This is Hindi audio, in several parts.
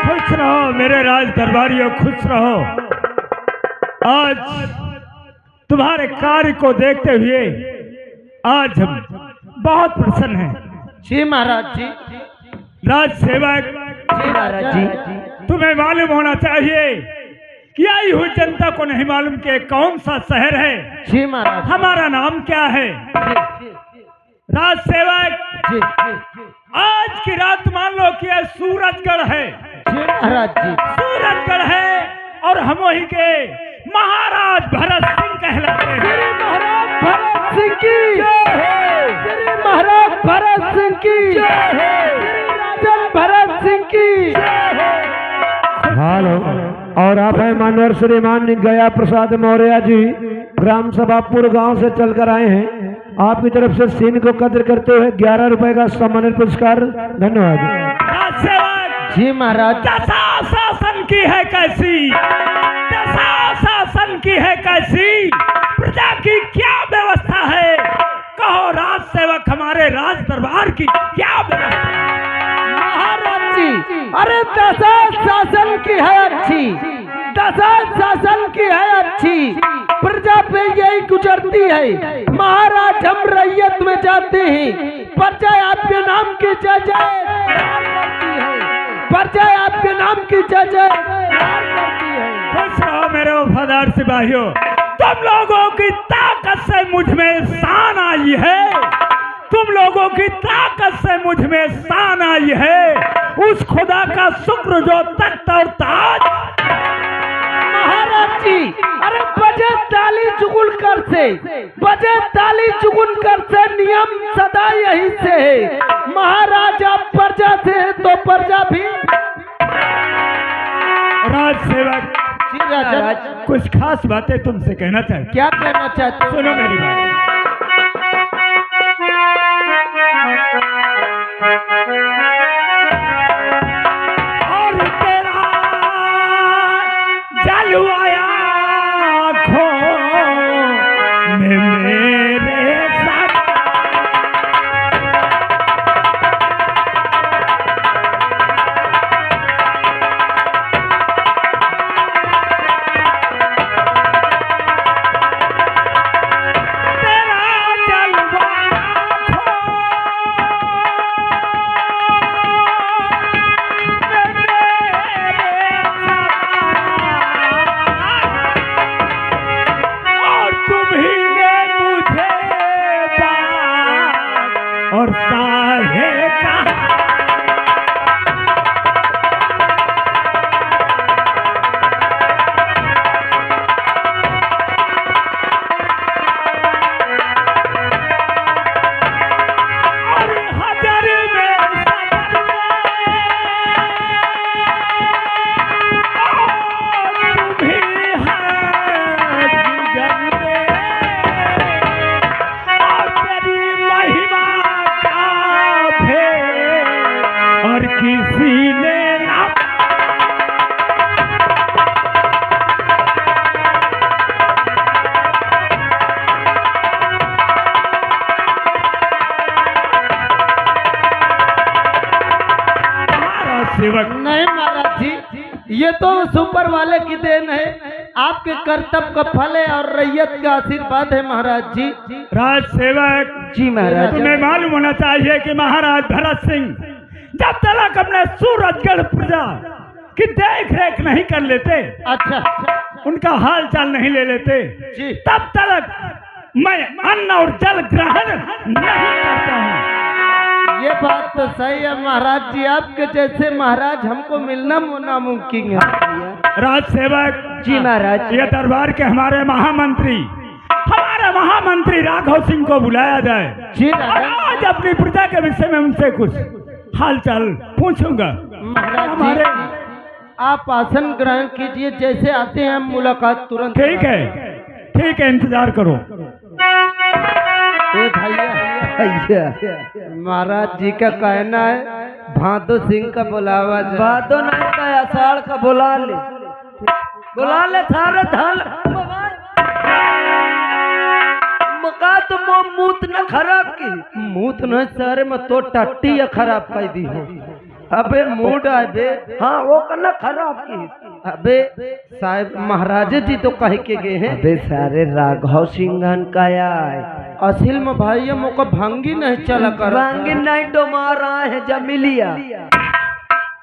खुश रहो मेरे राज दरबारियों, खुश रहो। आज तुम्हारे कार्य को देखते हुए आज हम बहुत प्रसन्न हैं। जी महाराज जी। राज सेवक जी महाराज जी। तुम्हें मालूम होना चाहिए कि आई हुई जनता को नहीं मालूम कि कौन सा शहर है। जी महाराज। हमारा नाम क्या है? राज सेवक जी। आज की रात मान लो कि यह सूरजगढ़ है। जी महाराज जी। सूरजगढ़ है और हम वही के महाराज भरत सिंह कहलाते हैं। महाराज भरत सिंह की महाराज भरत सिंह की राजा भरत सिंह की। हेलो, और आप हैं मानवर श्रीमान गया प्रसाद मौर्य जी, ग्राम सभापुर गांव से चलकर आए हैं। आपकी तरफ से सीन को कदर करते हुए 11 रुपए का सम्मानित पुरस्कार। धन्यवाद। जी महाराज। दशा शासन की है कैसी, दशा शासन की है कैसी, प्रजा की क्या व्यवस्था है? कहो राज सेवक, हमारे राज दरबार की क्या व्यवस्था? महाराज जी, अरे दशा शासन की है अच्छी, दशा शासन की है अच्छी, प्रजा पे यही गुजरती है। महाराज हम रैयत में जाते हैं, प्रजा आपके नाम की जय जयकार करती है, प्रजा आपके नाम की जय जयकार करती है। खुश रहो मेरे वफादार सिपाहियों, तुम लोगों की ताकत से मुझ में शान आई है, तुम लोगों की ताकत से मुझ में शान आई है। उस खुदा का शुक्र जो तख्त और ताज। महाराज जी, अरे बजे ताली चुगुल कर से, बजे ताली चुगुल कर से नियम सदा यही से है। महाराज आप प्रजा से है तो प्रजा भी। राज सेवक जी राजा, कुछ खास बातें तुमसे कहना चाहते। क्या कहना चाहते? सुनो मेरी बात। और तेरा जल आया आँखों में मेरे साथ, और साहे कहा और हजर में सदर में तुम्ही है जिगर में, और तेरी महिमा और किसी ने ना। सेवक नहीं महाराज जी, ये तो सुपर वाले की देन है, आपके कर्तव्य का फल है और रैयत का आशीर्वाद है महाराज जी। राज सेवक जी महाराज, तुम्हें मालूम होना चाहिए कि महाराज भरत सिंह जब तक अपने सूरजगढ़ प्रजा की देख रेख नहीं कर लेते, अच्छा उनका हाल चाल नहीं ले लेते जी, तब तक मैं अन्न और जल ग्रहण नहीं करता हूँ। ये बात तो सही है महाराज जी, आपके जैसे महाराज हमको मिलना नामुमकिन है। राज सेवक जी महाराज, ये दरबार के हमारे महामंत्री राघव सिंह को बुलाया जाए जी और आज अपनी प्रजा के विषय में उनसे कुछ हाल चाल पूछूंगा। महाराज हमारे जी, आप आसन ग्रहण कीजिए, जैसे आते हैं हम मुलाकात तुरंत। ठीक है, इंतजार करो। भैया महाराज जी का कहना है भादो सिंह का बुलावा जाए। भादो नहीं का आषाढ़ का बुला ले थारे धान मका तो मूत न खराब की मूत न सारे में तो टट्टी या खराब कर दी हो। अबे मूड है बे। हाँ वो करना खराब की। अबे साहब महाराज जी तो कह के गए हैं। अबे सारे राघव सिंघन का आए। असिल में भाई मुका भंगी नहीं चला कर। भांगी नहीं डोमा रहा है जमिलिया।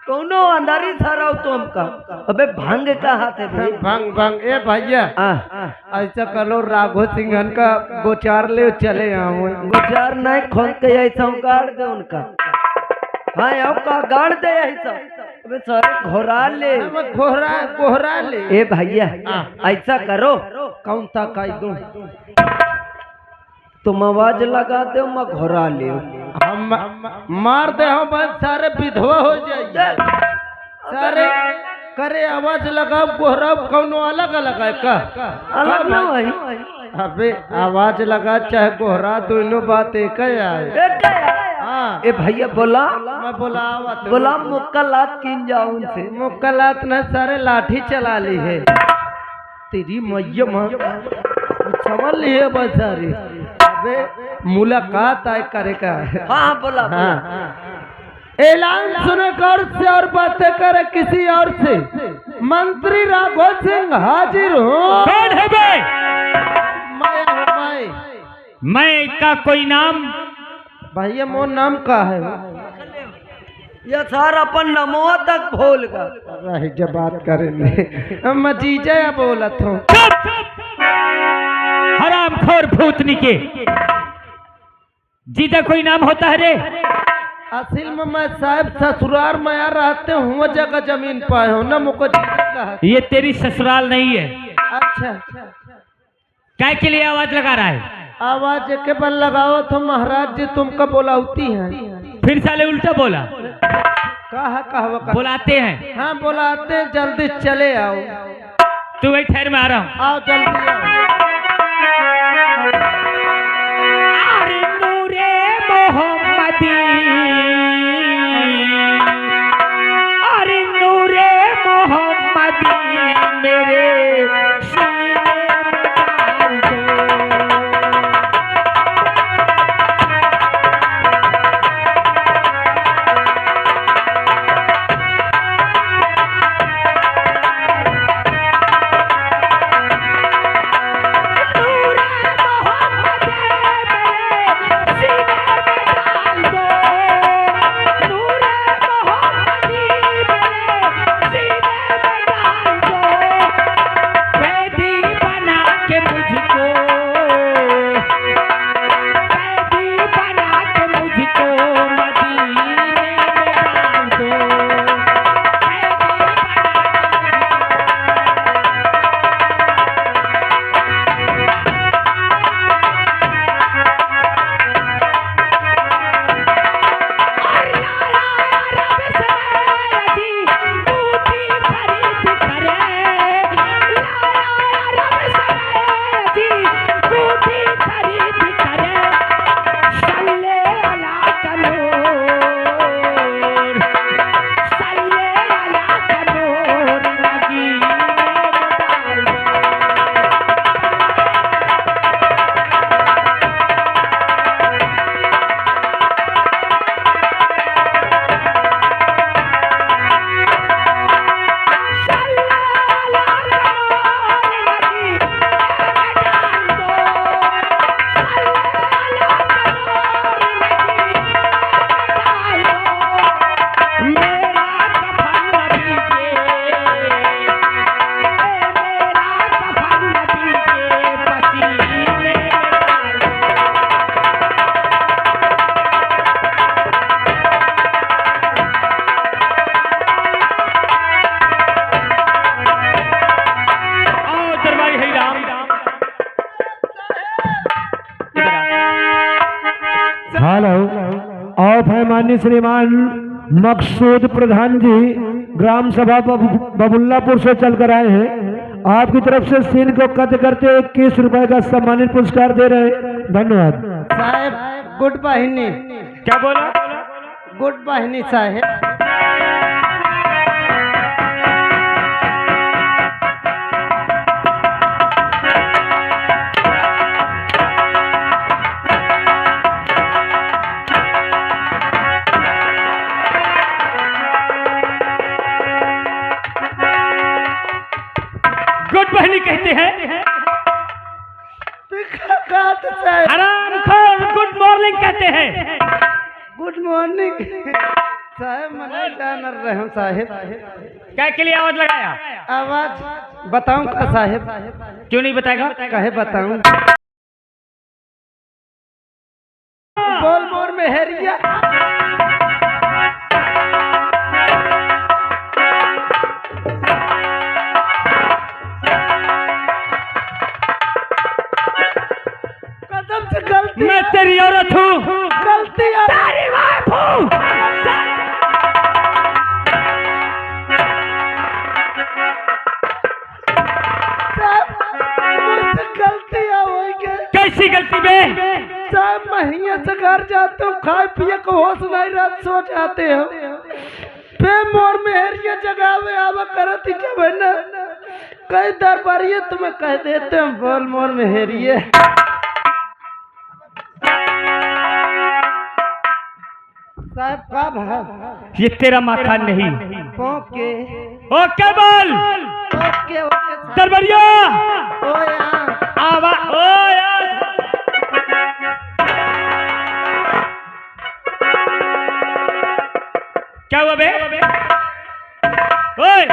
कौनो अंदर ही था रहो तुम का। अबे भांग का हाथ है भाई। भंग भंग ए भैया ऐसा करो राघव सिंघन का गोचार ले चले आओ। गुजार नहीं खोल के ऐसा गाड़ दे उनका। हाँ अब का गाड़ दे ऐसा। अबे सारे घोरा ले। घोरा घोरा ले। ए भैया ऐसा करो। कौन सा कह दूं? तुम आवाज लगा दो मैं घोरा ले। हम मार दे हो बस सारे विधवा हो जाइए। सारे करे आवाज लगाओ गोहरा कौनो अलग अलग है का? अलग ना भाई। अबे आवाज लगा चाहे गोहरा दोनों बात एक है। हाँ ए भैया बोला। मैं बोला बोला मुक्कलात किन जाओ उनसे। मुक्कलात ने सारे लाठी चला ली है। तेरी मैया माँ समझ ली है बस सारी। अबे मुलाकात आए करे का। हाँ बोला बोला। ऐलान सुने कर से और बातें करे किसी और से। मंत्री राघव सिंह हाजिर हो। कौन है बे? मैं मैं का कोई नाम? भैया मोर नाम का है? ये सारा अपन नमोआ तक भूल गया। रही जब बात करेंगे मैं जीजा बोलत हूँ। हरामखोर भूतनी के जीता कोई नाम होता है रे? असल में मैं साहब ससुराल में आ रहते हूँ वो जगह जमीन पाए हो ना मुझको जीजा कहा। ये तेरी ससुराल नहीं है। अच्छा काय के लिए आवाज लगा रहा है? आवाज के बल लगाओ तो महाराज जी तुमको बोलाती हैं। फिर साले उल्टा बोला। कहा बुलाते हैं। हाँ बुलाते हैं जल्दी चले आओ। तू वही ठहर में आ रहा हूँ। आओ जल्दी आओ। अरे नूरे मोहम्मदी, अरे नूरे मोहम्मदी मेरे सीने में डाल दो। हेलो और है माननीय श्रीमान मकसूद प्रधान जी ग्राम सभा बबुल्लापुर से चलकर आए हैं। आपकी तरफ से सीन को कद करते 21 रुपए का सम्मानित पुरस्कार दे रहे हैं। धन्यवाद साहब। गुड बहिनी। क्या बोला? गुड बहिनी साहब। मॉर्निंग कहते हैं? हरामखोर गुड मॉर्निंग कहते हैं। गुड मॉर्निंग साहब, मैं जान रहे हूँ साहेब। क्या के लिए आवाज लगाया? आवाज बताऊं का साहेब? क्यों नहीं बताएगा? कहे बताऊं? बोल मोर में हेरिया कदम से गलती, मैं तेरी औरत हूँ, गलती तेरी वाइफ हूँ। मुझसे गलतियाँ हो गई। कैसी गलती बे? साहब मैं से घर जाते हूँ, खाए पिए को होश नहीं रात सो जाते हो। पे मोर में हेरिया जगावे आवा करत ही जब है ना कई दरबारिये तुम्हें कह देते हैं बोल मोर में हेरिए। साहब का भाव ये तेरा माथा नहीं। ओके ओके बोल। ओके ओके दरबारिया ओ यार आवा ओ यार। क्या हुआ बे? ओए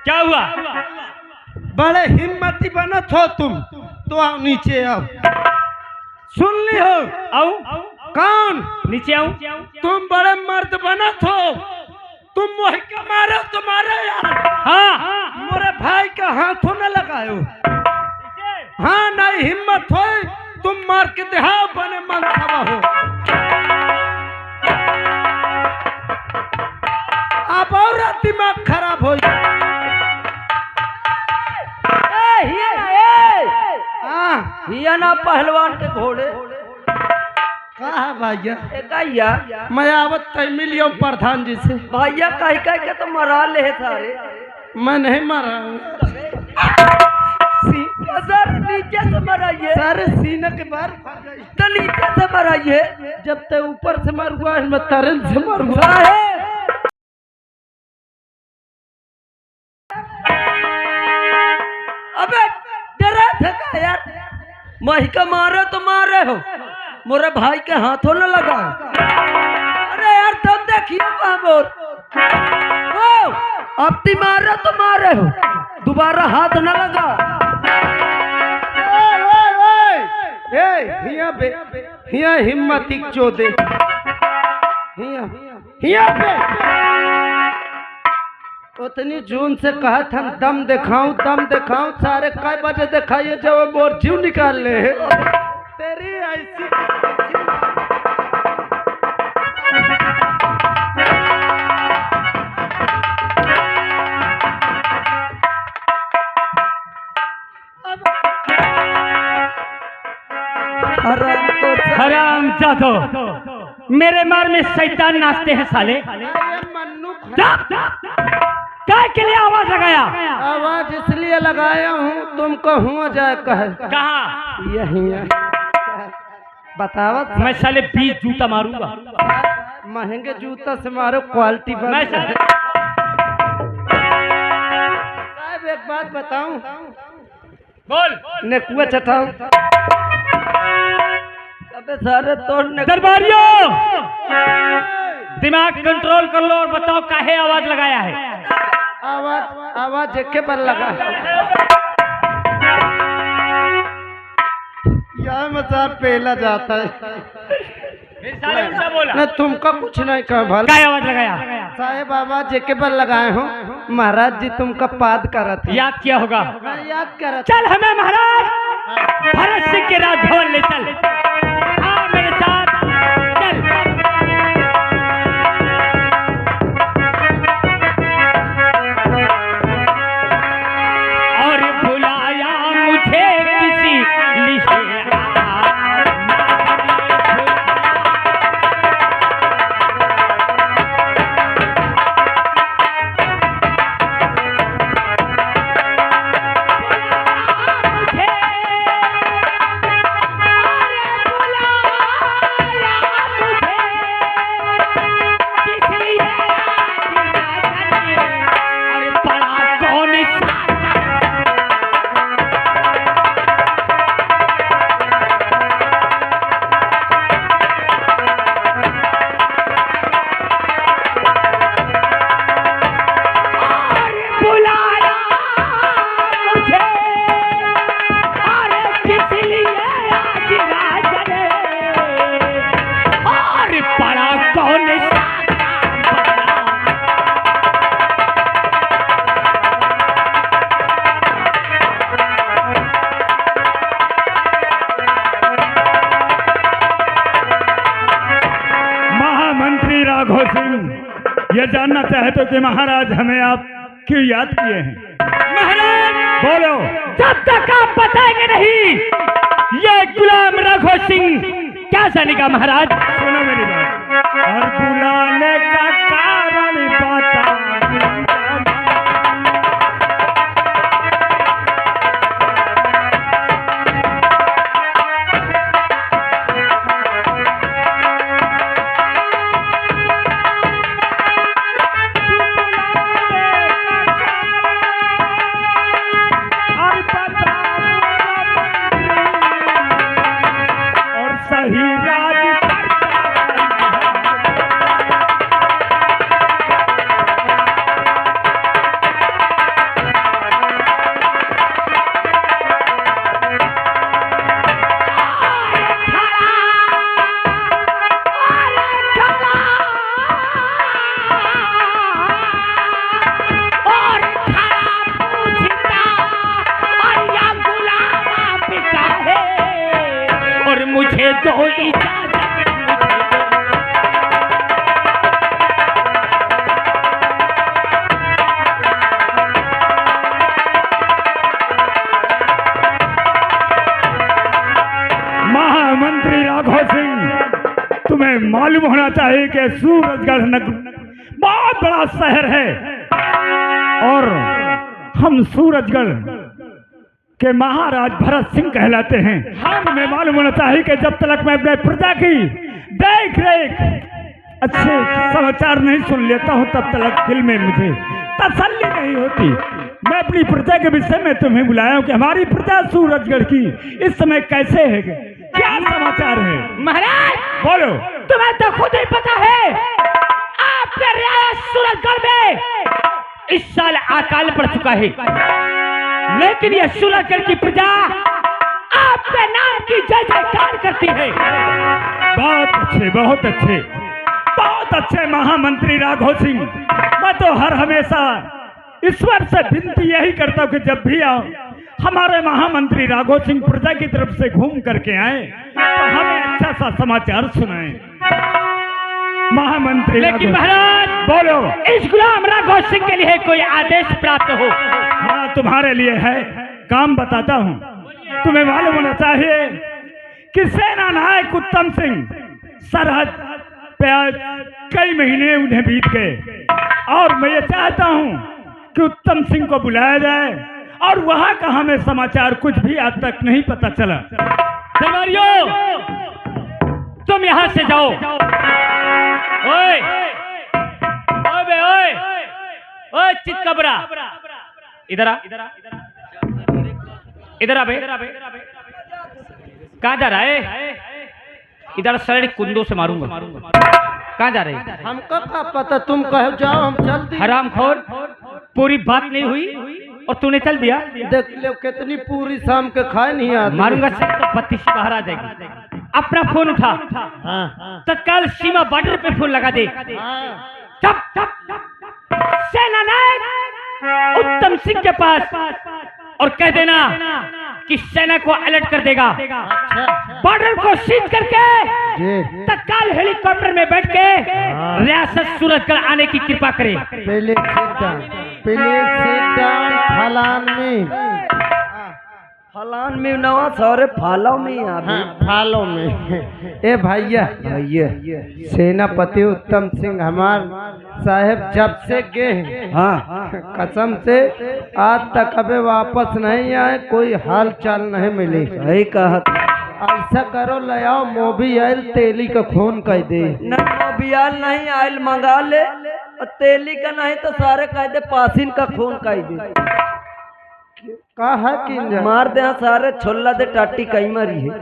क्या हुआ? बड़े हिम्मती बनत हो तुम तो आओ नीचे आओ। सुन ली हो? आऊं? कौन? नीचे आऊं? तुम बड़े मर्द बनत हो, तुम मोह के मारे तुम्हारे यार। हाँ मोरे भाई का हाथों न लगायो। हाँ नहीं हिम्मत हो तुम मार के दिखाओ बने मन खबा हो। अब और दिमाग खराब हो हिया ना पहलवान के घोड़े कहा भैया? भैया मैं आवत तय मिलियो प्रधान जी से। भैया कह कह के तो मरा ले सारे। मैं नहीं मारा हूँ सर नीचे से मराइए, सारे सीने के बाहर तो नीचे से मराइए। जब तक ऊपर से मर हुआ मैं तरल से मर हुआ। अबे डरा था यार, मही का मारे तो मारे हो, मोरे भाई के हाथों न लगा। अरे यार तुम देखिए कहाँ बोल अब ती मारे तो मारे हो, दोबारा हाथ न लगा। हिया हिम्मत चोदे हिया हिया पे उतनी जून से कहा था दम दिखाऊं सारे काय बजे दिखाइए जब मोर जीव निकाल ले तेरी ऐसी। हराम जादो, मेरे मार में शैतान नाचते हैं साले। क्या के लिए आवाज लगाया? आवाज इसलिए लगाया हूँ तुमको हुआ जाए कहे। कहाँ? यही बतावत मैं साले 20 जूता मारूंगा। महंगे जूता से मारो क्वालिटी पर। मैं साले साहब एक बात बताऊं? बोल। नेकुआ चटाऊं? अबे सारे तोड़ने दरबारियों दिमाग कंट्रोल कर लो और बताओ काहे आवाज लगाया है? आवाज के पर लगा यह मजा पहला जाता है। बोला न तुमको कुछ नहीं कहा भला। क्या आवाज लगाया? साहेब आवाज के पर लगाए हो महाराज जी तुमका पाद करत है। याद किया होगा? याद करत। चल हमें महाराज भरत सिंह के राजभवन ले चल। आ मेरे साथ चल। और बुलाया मुझे किसी लिखे सिंह ये जानना चाहते हो कि महाराज हमें आप क्यों याद किए हैं? महाराज बोलो। जब तक आप बताएंगे नहीं ये गुलाम राघव सिंह क्या जानेगा महाराज। सुनो मेरी बात। और बुलाने का कारण बता। और सही राज और मुझे दो इजाजत। महामंत्री राघव सिंह, तुम्हें मालूम होना चाहिए कि सूरजगढ़ नगर बहुत बड़ा शहर है और हम सूरजगढ़ के महाराज भरत सिंह कहलाते हैं। हमें मालूम होना चाहिए कि जब तक मैं अपने प्रजा की देख रेख अच्छे समाचार नहीं सुन लेता हूँ तब तक दिल में मुझे तसल्ली नहीं होती। मैं अपनी प्रजा के विषय में तुम्हें बुलाया हूँ कि हमारी प्रजा सूरजगढ़ की इस समय कैसे है, क्या समाचार है। महाराज बोलो। तुम्हें तो खुद ही पता है आपके रियासत सूरजगढ़ में इस साल अकाल पड़ चुका है, लेकिन यह सूरजगढ़ की प्रजा आपके नाम की जय जयकार करती है। बहुत अच्छे, बहुत अच्छे, बहुत अच्छे महामंत्री राघव सिंह। मैं तो हर हमेशा ईश्वर से विनती यही करता हूँ कि जब भी आओ हमारे महामंत्री राघव सिंह प्रजा की तरफ से घूम करके आए तो हमें अच्छा सा समाचार सुनाएं। महामंत्री लेकिन महाराज बोलो। इस गुलाम राघव सिंह के लिए कोई आदेश प्राप्त हो। हाँ तुम्हारे लिए है, काम बताता हूँ। तुम्हें मालूम होना चाहिए कि सेना नायक उत्तम सिंह सरहद पे आज कई महीने उन्हें बीत गए और मैं ये चाहता हूँ कि उत्तम सिंह को बुलाया जाए और वहाँ का हमें समाचार कुछ भी आज तक नहीं पता चला। दरबारियों तुम यहाँ से जाओ। ओए ओए बे ओए ओए चितकबरा इधर आ, इधर आ बे। कहाँ जा रहा है? इधर सर कुंदों से मारूंगा। कहाँ जा रहे? हमको क्या पता, तुम कहो जाओ हम चल दी। हरामखोर, पूरी बात नहीं हुई और तूने चल दिया। देख लो कितनी पूरी शाम के खाए नहीं आती। मारूंगा सर तो 32 बाहर आ जाएगी। अपना फोन उठा, तत्काल सीमा बॉर्डर पे फोन लगा दे। चप चप सेना नायक उत्तम सिंह के पास और कह देना कि सेना को अलर्ट कर देगा। बॉर्डर को सीज करके तत्काल हेलीकॉप्टर में बैठ के रियासत सूरजगढ़ आने की कृपा करे। पहले फलान में नवा सारे फालों में फालों में। ए भैया सेनापति उत्तम सिंह हमार साहेब जब से गए कसम से आज तक अबे वापस नहीं आए, कोई हाल चाल नहीं मिली। सही कहा। ऐसा करो ले आओ मोबियल तेली का खून कह दे। न मोबियल नहीं आयल मंगा ले, तेली का नहीं तो सारे कह दे पासिन का खून कह दे। कहा कि मार दे सारे छोला दे टाटी कई मारी है।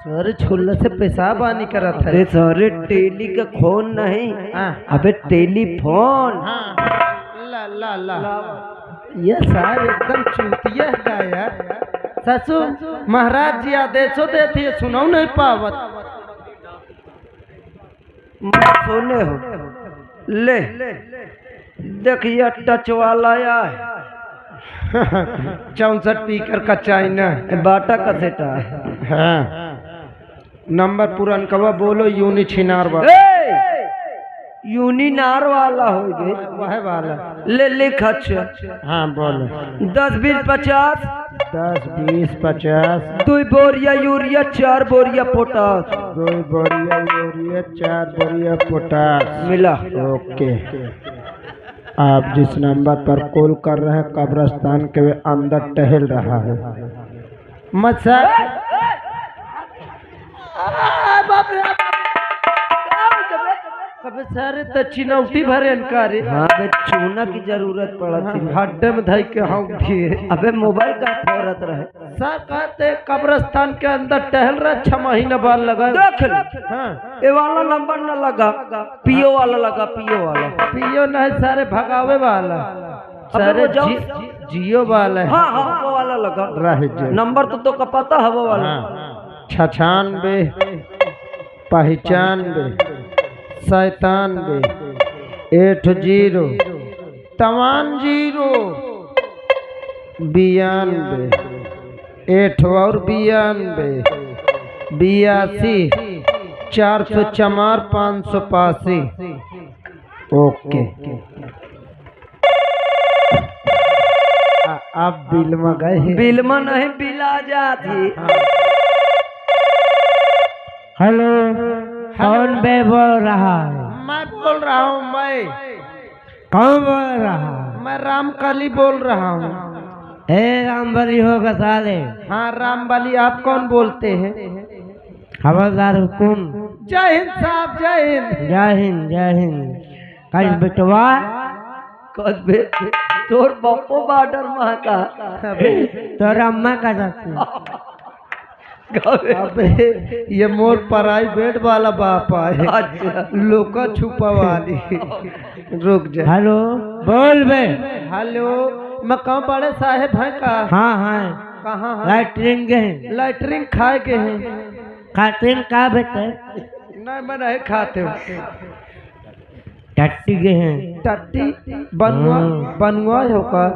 सारे छोला से पेशाब आनी करत है। सारे टेली का खून नहीं, अबे टेलीफोन। ला ला ला ये सारे एकदम चूतिया है यार। ससुर महाराज जी आदेशो देती है, सुनाओ नहीं पावत। सोने हो ले देखिए टच वाला है 64 स्पीकर का चाइना बाटा का सेटा है। नंबर पुरान कवा बोलो यूनि छिनार यूनिनार वाला हो गए वह वाला। ले लिख अच्छा। हाँ बोलो। 10 20 50 10 20 50 2 बोरिया यूरिया 4 बोरिया पोटास 2 बोरिया यूरिया 4 बोरिया पोटास मिला। ओके। आप जिस नंबर पर कॉल कर रहे हैं कब्रिस्तान के अंदर टहल रहा है। मच्छर कभी सारे तो चिनौती भरे अनकारे। हाँ बे चूना की जरूरत पड़ा थी। हड्डे में धई के हम दिए। अबे मोबाइल का फोरत रहे सर कहते कब्रिस्तान के अंदर टहल रहा 6 महीना बाद लगा। देख ले। हाँ ये वाला नंबर न लगा, पीओ वाला लगा, पीओ वाला। पियो नहीं सारे भगावे वाला सारे वो जाओ। जियो वाला है। हाँ हाँ वो वाला लगा रहे नंबर तो का पता है वो वाला। 96 95 97 80 53 92 8 और 92 82 404 585। ओके। आप बिल में गए। बिल में नहीं बिला जाती। हेलो, कौन बे बोल रहा है? मैं बोल रहा हूँ। मैं कौन बोल रहा है? मैं रामकाली बोल रहा हूँ। ए रामबली होगा साले। हाँ रामबाली। आप कौन बोलते हैं? खबरदार हुकुम। जय हिंद साहब। जय हिंद। जय हिंद जय हिंद। कल बेटवा कद तोर बापो बॉर्डर में का तोरा अम्मा का जाती। अबे ये मोर प्राइवेट वाला बाप है। अच्छा। लोका छुपा वाली। रुक जा। हेलो, बोल बे। हेलो, मैं कहाँ बड़े साहेब हैं का? हाँ हाँ, कहाँ है? लैटरिन गए। लैटरिन खाए के हैं? खातिन का बेटे? नहीं मैं नहीं खाते हूँ। टट्टी गए हैं। टट्टी बनुआ बनुआ होगा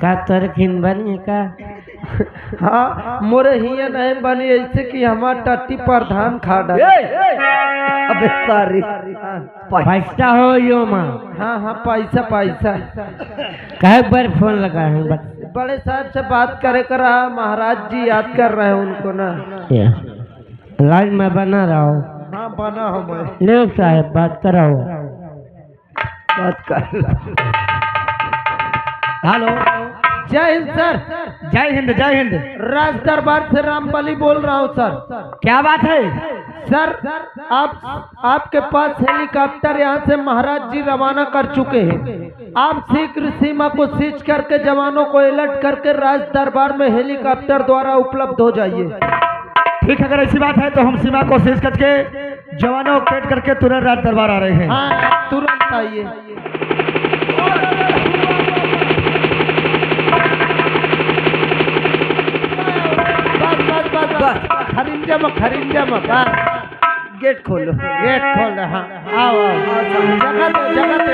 का तोर खिन बनी का? हाँ मोरे हिया नहीं बनी ऐसे कि हमार टट्टी प्रधान खा डाल। अबे सारी पैसा हो यो माँ। हाँ हाँ पैसा पैसा। कहे बार फोन लगा है बस। बड़े साहब से बात करे कर रहा। महाराज जी याद कर रहे हैं उनको ना। लाइन में बना रहा हूँ। हाँ बना हो मैं। ले साहब बात कराओ। बात कर। हेलो, जय हिंद सर। जय हिंद जय हिंद। राज दरबार से रामबली बोल रहा हूँ सर। क्या बात है? सर आपके पास हेलीकॉप्टर यहाँ से महाराज जी रवाना कर चुके हैं। आप शीघ्र सीमा को सीज करके जवानों को अलर्ट करके राज दरबार में हेलीकॉप्टर द्वारा उपलब्ध हो जाइए। ठीक है, अगर ऐसी बात है तो हम सीमा को सीज करके जवानों को कैद करके तुरंत राज दरबार आ रहे हैं। हाँ तुरंत आइए। बस खरिंजा में बस। गेट खोलो। गेट खोल। हाँ आओ आओ। जगह दो